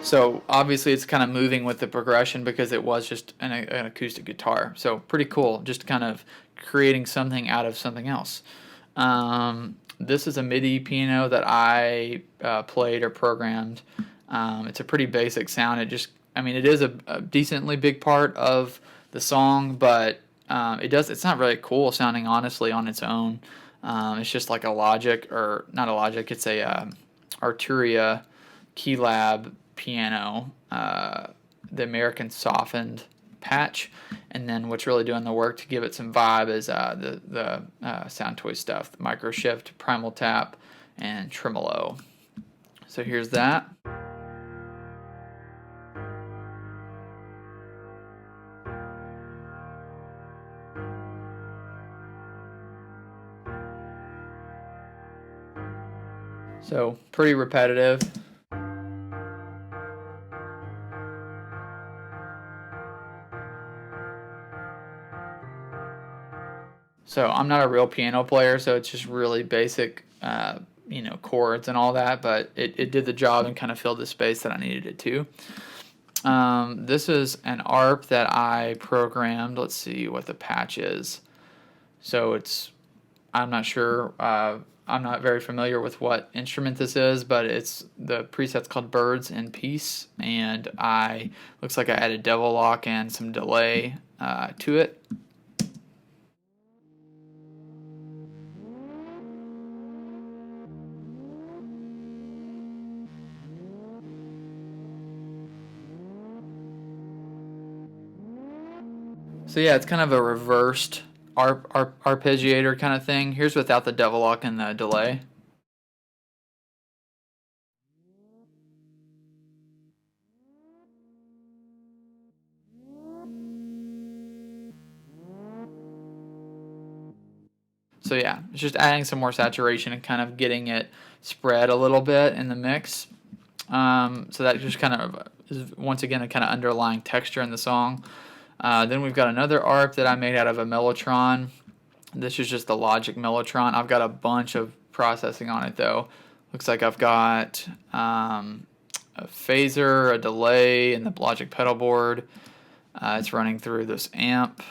So obviously it's kind of moving with the progression because it was just an acoustic guitar. So pretty cool, just kind of creating something out of something else. This is a MIDI piano that I played or programmed. It's a pretty basic sound. It is a decently big part of the song, but it's not really cool sounding honestly on its own. It's just like a Logic, or not a Logic, it's a Arturia Keylab piano, the American softened patch, and then what's really doing the work to give it some vibe is the Sound Toy stuff, the micro shift, primal tap, and tremolo. So here's that. So pretty repetitive. So I'm not a real piano player, so it's just really basic, chords and all that, but it did the job and kind of filled the space that I needed it to. This is an ARP that I programmed. Let's see what the patch is. So I'm not sure, I'm not very familiar with what instrument this is, but the preset's called Birds in Peace, and looks like I added Devil Lock and some delay to it. So yeah, it's kind of a reversed arpeggiator kind of thing. Here's without the double lock and the delay. So yeah, it's just adding some more saturation and kind of getting it spread a little bit in the mix. So that just kind of is once again a kind of underlying texture in the song. Then we've got another ARP that I made out of a Mellotron. This is just the Logic Mellotron. I've got a bunch of processing on it though. Looks like I've got a phaser, a delay, and the Logic pedal board. It's running through this amp.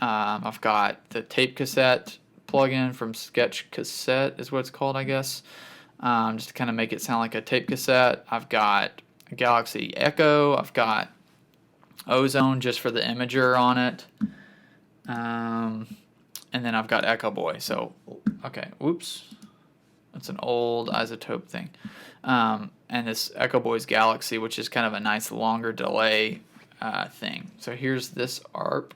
I've got the tape cassette plugin from Sketch Cassette is what it's called, I guess. Just to kind of make it sound like a tape cassette. I've got a Galaxy Echo. I've got Ozone just for the imager on it. And then I've got Echo Boy. So, okay, whoops. That's an old isotope thing. And this Echo Boy's Galaxy, which is kind of a nice longer delay thing. So here's this ARP.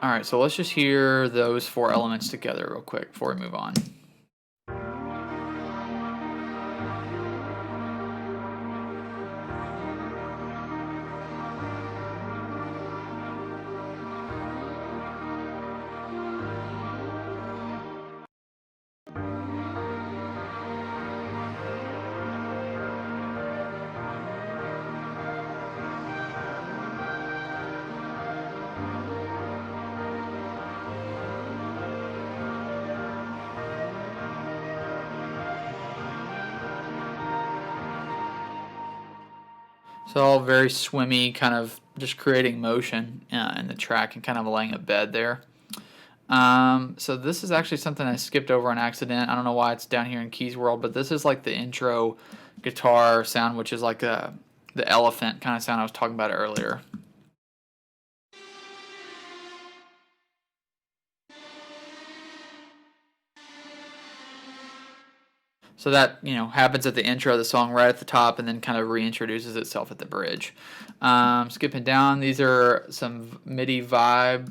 Alright, so let's just hear those four elements together real quick before we move on. So all very swimmy, kind of just creating motion in the track and kind of laying a bed there. So this is actually something I skipped over on accident. I don't know why it's down here in Keys World, but this is like the intro guitar sound, which is like the elephant kind of sound I was talking about earlier. So that, happens at the intro of the song right at the top and then kind of reintroduces itself at the bridge. Skipping down, these are some MIDI vibraphone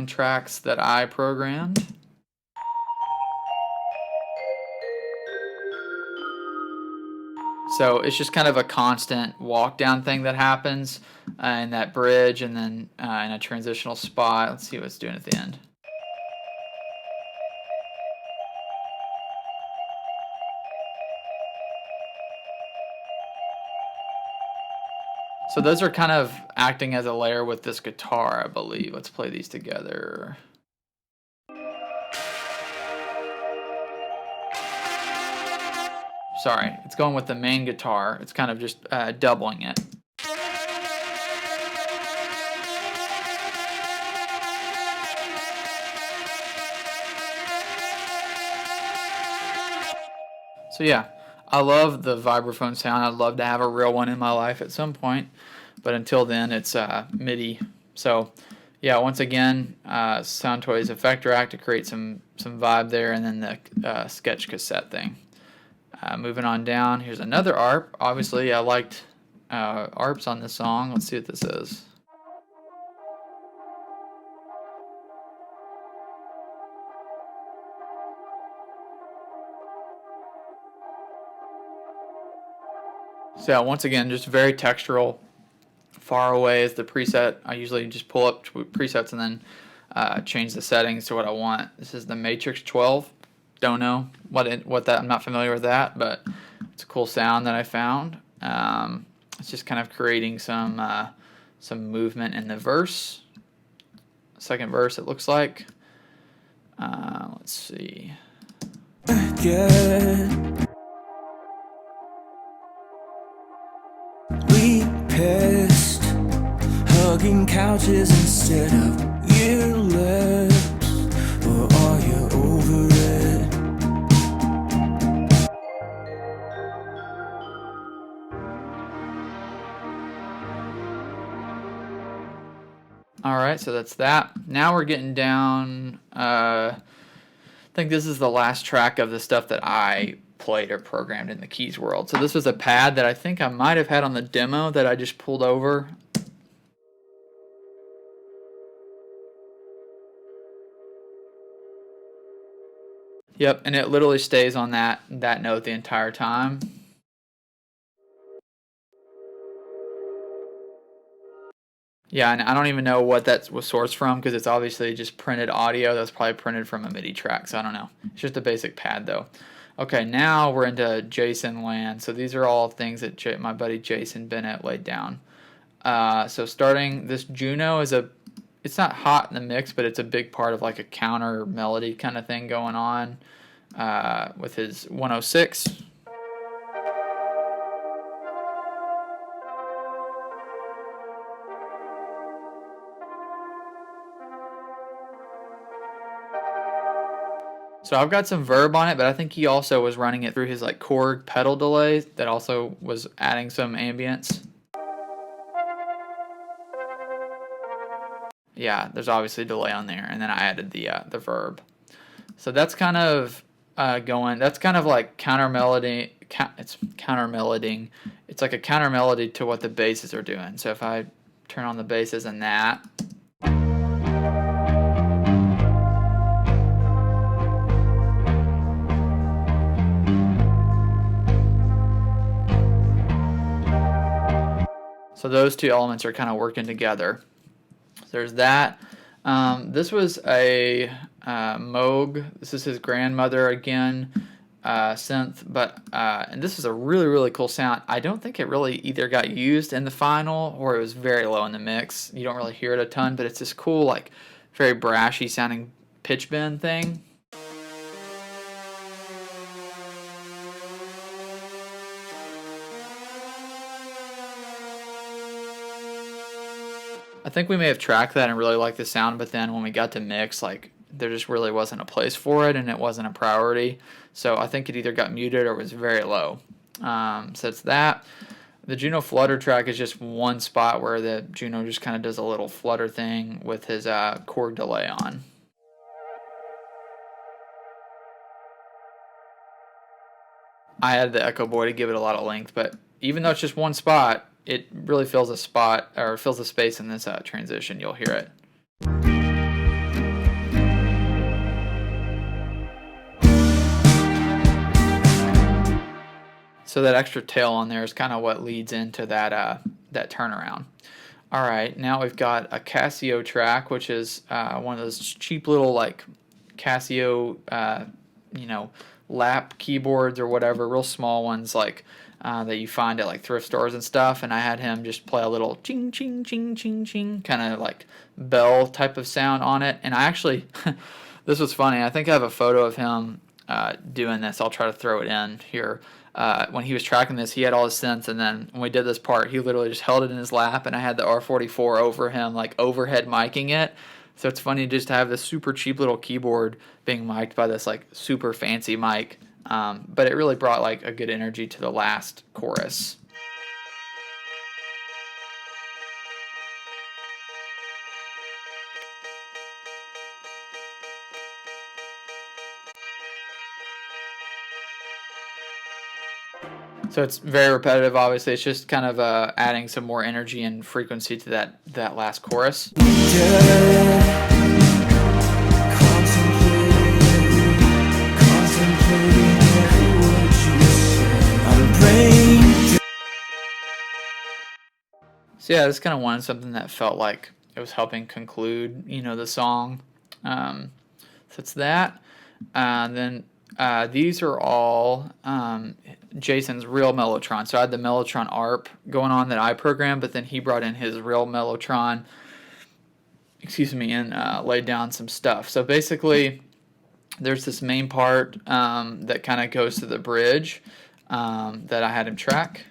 tracks that I programmed. So it's just kind of a constant walk down thing that happens in that bridge and then in a transitional spot. Let's see what it's doing at the end. So those are kind of acting as a layer with this guitar, I believe. Let's play these together. Sorry, it's going with the main guitar. It's kind of just doubling it. So yeah, I love the vibraphone sound. I'd love to have a real one in my life at some point, but until then, it's MIDI. So yeah, once again, Soundtoys Effect Rack to create some vibe there, and then the Sketch Cassette thing. Moving on down, here's another ARP. Obviously, I liked ARPs on this song. Let's see what this is. So yeah, once again, just very textural. Far away is the preset. I usually just pull up presets and then change the settings to what I want. This is the Matrix 12. Don't know what that. I'm not familiar with that, but it's a cool sound that I found. It's just kind of creating some movement in the verse. Second verse, it looks like. Let's see. We pissed, hugging couches instead of your lips. Or are you over it? All right. right, so that's that. Now we're getting down, I think this is the last track of the stuff that I played or programmed in the keys world. So this was a pad that I think I might have had on the demo that I just pulled over. Yep, and it literally stays on that note the entire time. Yeah, and I don't even know what that was sourced from because it's obviously just printed audio. That's probably printed from a MIDI track, so I don't know. It's just a basic pad though. Okay, now we're into Jason land. So these are all things that my buddy Jason Bennett laid down. So starting this Juno is it's not hot in the mix, but it's a big part of like a counter melody kind of thing going on with his 106. So I've got some verb on it, but I think he also was running it through his like Korg pedal delay that also was adding some ambience. Yeah, there's obviously a delay on there, and then I added the verb. So that's kind of going. That's kind of like counter melody. It's counter meloding. It's like a counter melody to what the basses are doing. So if I turn on the basses and that. So those two elements are kind of working together. So there's that. This was a Moog. This is his grandmother again synth, but and this is a really, really cool sound. I don't think it really either got used in the final or it was very low in the mix. You don't really hear it a ton, but it's this cool, like very brashy sounding pitch bend thing. I think we may have tracked that and really liked the sound, but then when we got to mix, like there just really wasn't a place for it and it wasn't a priority. So I think it either got muted or was very low. So it's that. The Juno flutter track is just one spot where the Juno just kind of does a little flutter thing with his Korg delay on. I added the Echo Boy to give it a lot of length, but even though it's just one spot, it really fills a spot or fills a space in this transition. You'll hear it. So that extra tail on there is kind of what leads into that that turnaround. All right, now we've got a Casio track, which is one of those cheap little like Casio, lap keyboards or whatever, real small ones like that you find at like thrift stores and stuff. And I had him just play a little ching ching ching ching ching kind of like bell type of sound on it. And I actually, this was funny. I think I have a photo of him doing this. I'll try to throw it in here. When he was tracking this, he had all his synths, and then when we did this part, he literally just held it in his lap, and I had the R44 over him, like overhead miking it. So it's funny just to have this super cheap little keyboard being mic'd by this like super fancy mic, but it really brought like a good energy to the last chorus. So it's very repetitive, obviously. It's just kind of adding some more energy and frequency to that last chorus. So yeah, I just kind of wanted something that felt like it was helping conclude, the song. So it's that. Then these are all Jason's real Mellotron. So I had the Mellotron ARP going on that I programmed, but then he brought in his real Mellotron, and laid down some stuff. So basically, there's this main part that kind of goes to the bridge that I had him track.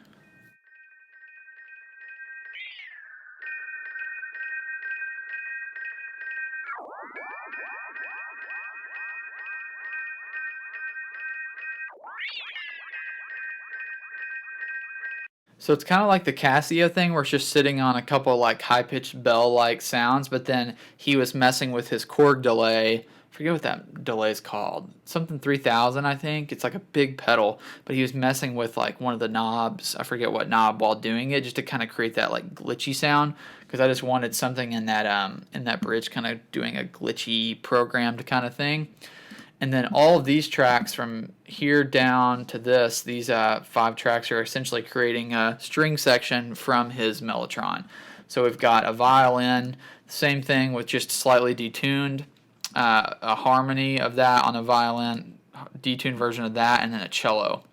So it's kind of like the Casio thing where it's just sitting on a couple like high-pitched bell-like sounds, but then he was messing with his Korg delay. I forget what that delay is called. Something 3000, I think. It's like a big pedal, but he was messing with like one of the knobs. I forget what knob while doing it, just to kind of create that like glitchy sound. Because I just wanted something in that bridge, kind of doing a glitchy programmed kind of thing. And then all of these tracks from here down to this, these 5 tracks are essentially creating a string section from his Mellotron. So we've got a violin, same thing with just slightly detuned, a harmony of that on a violin, detuned version of that, and then a cello.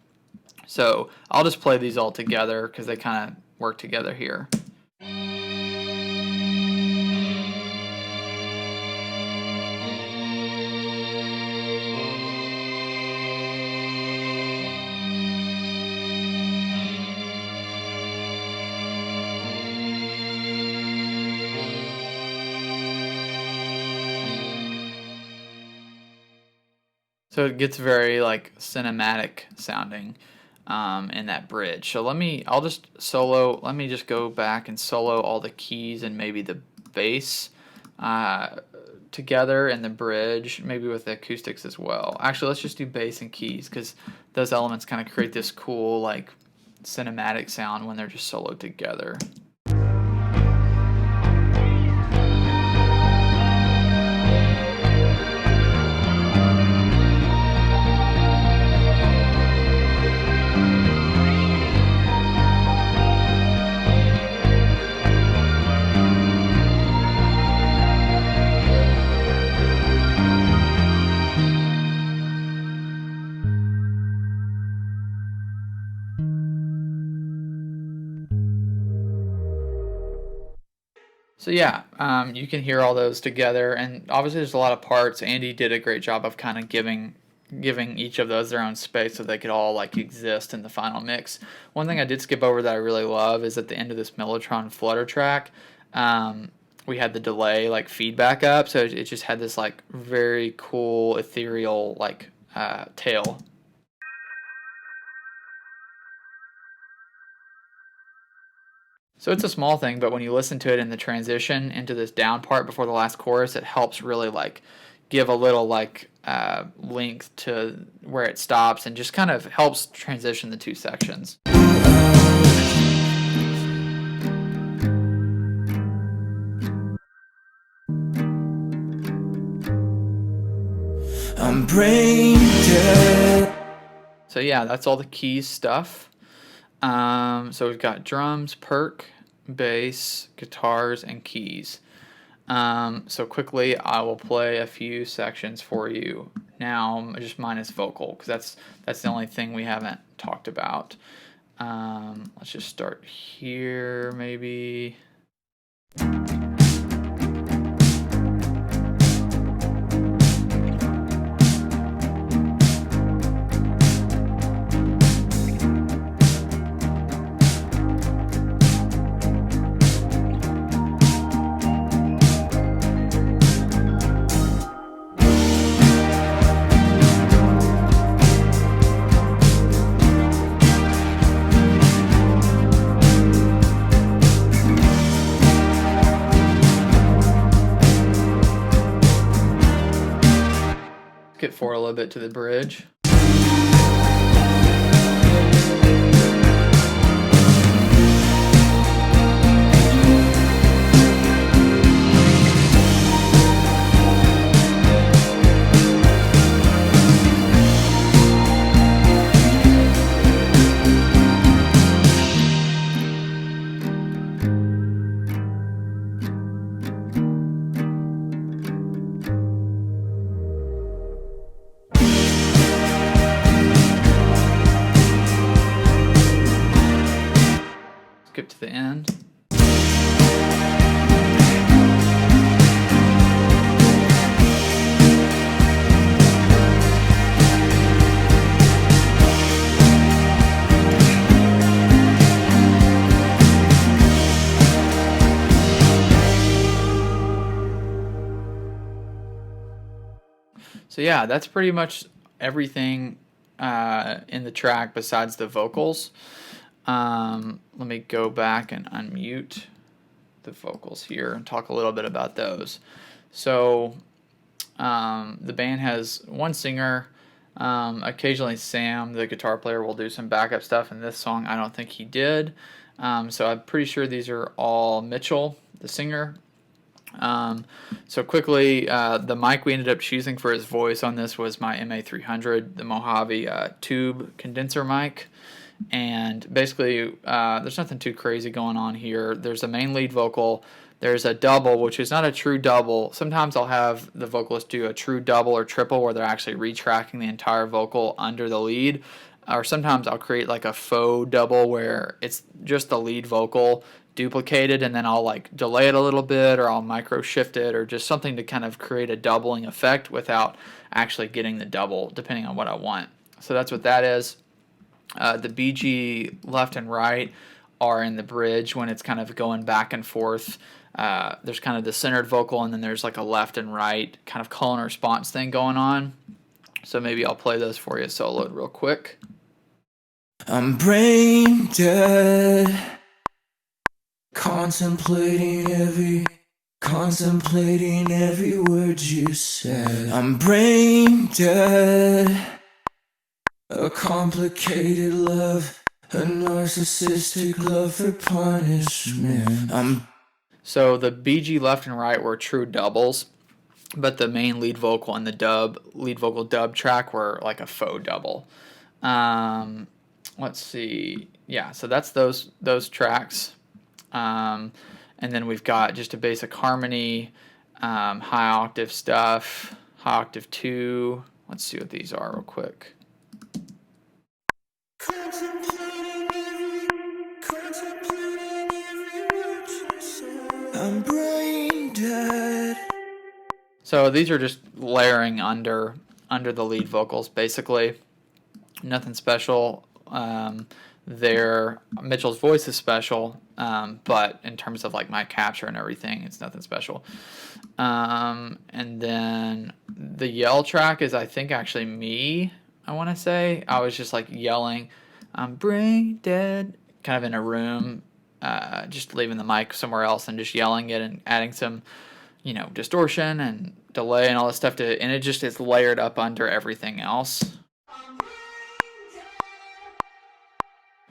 So I'll just play these all together because they kind of work together here. So it gets very like cinematic sounding in that bridge. So I'll just solo. Let me just go back and solo all the keys and maybe the bass together in the bridge, maybe with the acoustics as well. Actually, let's just do bass and keys because those elements kind of create this cool like cinematic sound when they're just soloed together. So yeah, you can hear all those together, and obviously there's a lot of parts. Andy did a great job of kind of giving each of those their own space so they could all like exist in the final mix. One thing I did skip over that I really love is at the end of this Mellotron Flutter track, we had the delay like feedback up, so it just had this like very cool ethereal like tail. So it's a small thing, but when you listen to it in the transition into this down part before the last chorus, it helps really like give a little like length to where it stops and just kind of helps transition the 2 sections. I'm brain dead. So yeah, that's all the keys stuff. So we've got drums, perk, bass, guitars, and keys. So quickly, I will play a few sections for you now, just minus vocal, because that's the only thing we haven't talked about. Let's just start here, maybe. Skip forward a little bit to the bridge. Skip to the end. So yeah, that's pretty much everything in the track besides the vocals. Let me go back and unmute the vocals here and talk a little bit about those. So the band has one singer. Occasionally Sam, the guitar player, will do some backup stuff. In this song, I don't think he did. So I'm pretty sure these are all Mitchell, the singer. So quickly, the mic we ended up choosing for his voice on this was my MA300, the Mojave tube condenser mic. And basically, there's nothing too crazy going on here. There's a main lead vocal. There's a double, which is not a true double. Sometimes I'll have the vocalist do a true double or triple where they're actually retracking the entire vocal under the lead. Or sometimes I'll create like a faux double where it's just the lead vocal duplicated, and then I'll like delay it a little bit, or I'll micro shift it, or just something to kind of create a doubling effect without actually getting the double, depending on what I want. So that's what that is. The BG left and right are in the bridge when it's kind of going back and forth. There's kind of the centered vocal, and then there's like a left and right kind of call and response thing going on. So maybe I'll play those for you soloed real quick. I'm brain dead, contemplating every word you said. I'm brain dead, a complicated love, a narcissistic love for punishment. So the BG left and right were true doubles, but the main lead vocal and the lead vocal dub track were like a faux double. Let's see. Yeah, so that's those tracks. And then we've got just a basic harmony, high octave stuff, high octave 2. Let's see what these are real quick. I'm brain dead. So these are just layering under the lead vocals, basically. Nothing special. Mitchell's voice is special, but in terms of like my capture and everything, it's nothing special. And then the yell track is, I think, actually me. I want to say I was just like yelling, "I'm brain dead," kind of in a room, just leaving the mic somewhere else and just yelling it and adding some, distortion and delay and all this stuff and it just is layered up under everything else.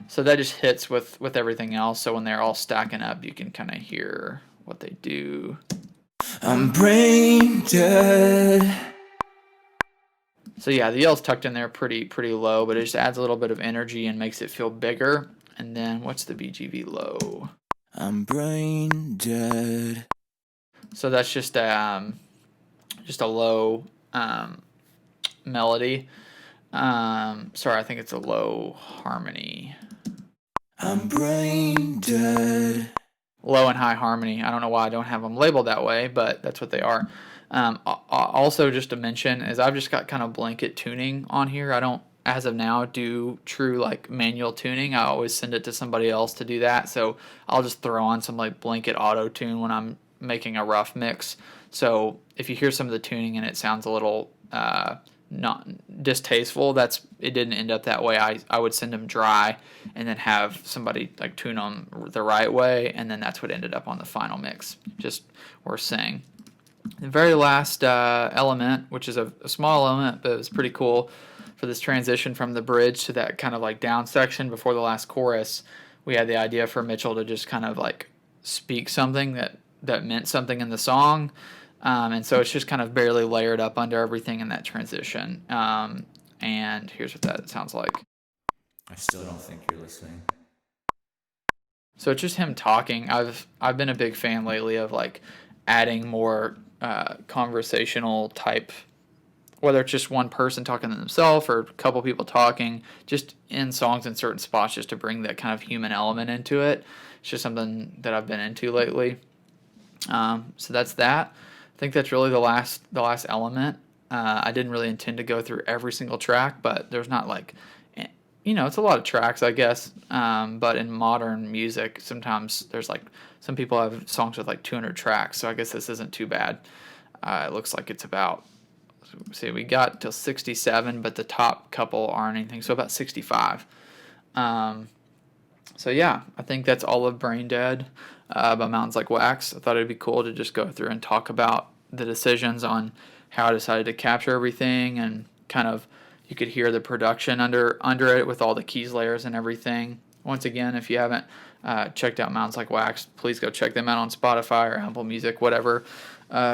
So that just hits with everything else. So when they're all stacking up, you can kind of hear what they do. I'm brain dead. So yeah, the yell's tucked in there pretty low, but it just adds a little bit of energy and makes it feel bigger. And then what's the BGV low? I'm brain dead. So that's just a low melody. Sorry, I think it's a low harmony. I'm brain dead. Low and high harmony. I don't know why I don't have them labeled that way, but that's what they are. Also, just to mention, is I've just got kind of blanket tuning on here. I don't, as of now, do true like manual tuning. I always send it to somebody else to do that. So I'll just throw on some like blanket auto tune when I'm making a rough mix. So if you hear some of the tuning and it sounds a little not distasteful, it didn't end up that way. I would send them dry and then have somebody like tune them the right way, and then that's what ended up on the final mix. Just worth saying. The very last element, which is a small element, but it was pretty cool for this transition from the bridge to that kind of like down section before the last chorus, we had the idea for Mitchell to just kind of like speak something that meant something in the song. And so it's just kind of barely layered up under everything in that transition. And here's what that sounds like. I still don't think you're listening. So it's just him talking. I've been a big fan lately of like adding more conversational type, whether it's just one person talking to themselves or a couple people talking, just in songs in certain spots, just to bring that kind of human element into it. It's just something that I've been into lately. So that's that. I think that's really the last element. I didn't really intend to go through every single track, but there's not like, it's a lot of tracks, I guess. But in modern music, sometimes there's like, some people have songs with like 200 tracks. So I guess this isn't too bad. It looks like it's about, see, we got till 67, but the top couple aren't anything. So about 65. So yeah, I think that's all of Braindead by Mountains Like Wax. I thought it'd be cool to just go through and talk about the decisions on how I decided to capture everything, and kind of you could hear the production under it with all the keys layers and everything. Once again, if you haven't checked out Mountains Like Wax, please go check them out on Spotify or Apple Music, whatever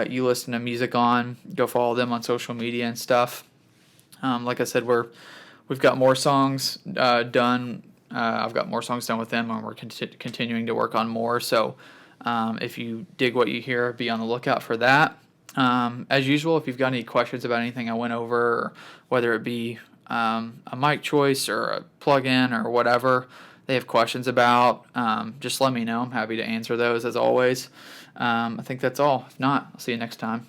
you listen to music on. Go follow them on social media and stuff. Like I said, we've got more songs done. I've got more songs done with them, and we're continuing to work on more. So if you dig what you hear, be on the lookout for that. As usual, if you've got any questions about anything I went over, or whether it be a mic choice or a plug-in or whatever they have questions about, just let me know. I'm happy to answer those as always. I think that's all. If not, I'll see you next time.